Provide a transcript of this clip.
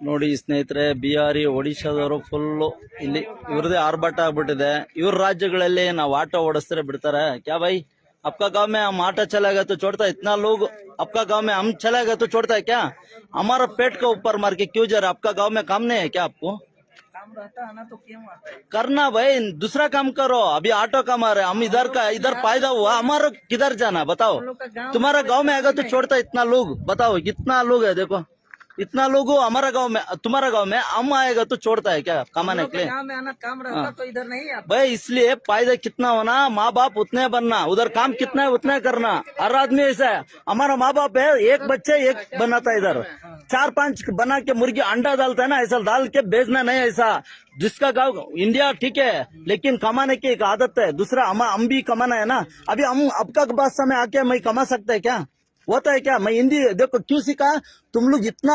ನೋಡಿ ಸ್ನೇಹಿತರೆ, ಬಿಹಾರಿ ಒಡಿಶಾದವರು ಫುಲ್ ಇಲ್ಲಿ ಇವ್ರದೇ ಆರ್ಭಟ ಆಗ್ಬಿಟ್ಟಿದೆ. ಇವ್ರ ರಾಜ್ಯಗಳಲ್ಲಿ ನಾವು ಆಟೋ ಓಡಿಸಿದ್ರೆ ಬಿಡ್ತಾರೆ. ಕ್ಯಾ ಭಾई, आपका गांव में हम आटा चलाएगा तो छोड़ता है? इतना लोग आपका गांव में हम चलाएगा तो छोड़ता है क्या? हमारा पेट का ऊपर मार के क्यों जा रहा? आपका गांव में काम नहीं है क्या? आपको काम रहता है ना तो क्यों आता है? करना भाई, दूसरा काम करो. अभी ऑटो कमा रहे, हम इधर का इधर फायदा हुआ, हमारा किधर जाना बताओ? हम लोग का गाँव तुम्हारा गांव में आएगा तो छोड़ता है इतना लोग? बताओ कितना लोग है, देखो इतना लोग हो हमारा गांव में, तुम्हारा गांव में हम आएगा तो छोड़ता है क्या कमाने के लिए? गाँव में आना काम रहता तो इधर नहीं आता। भाई इसलिए फायदा कितना होना, माँ बाप उतने बनना, उधर काम कितना है उतना करना. हर आदमी ऐसा है. हमारा माँ बाप है, एक बच्चे एक बनाता है, इधर 4-5 बना के मुर्गी अंडा डालता है ना, ऐसा डाल के बेचना नहीं. ऐसा जिसका गाँव इंडिया ठीक है, लेकिन कमाने की एक आदत है. दूसरा हम भी कमाना है ना. अभी हम आपका बादशाह में आके मैं कमा सकता है क्या? होता है क्या? मैं हिंदी देखो क्यों सीखा, तुम लोग इतना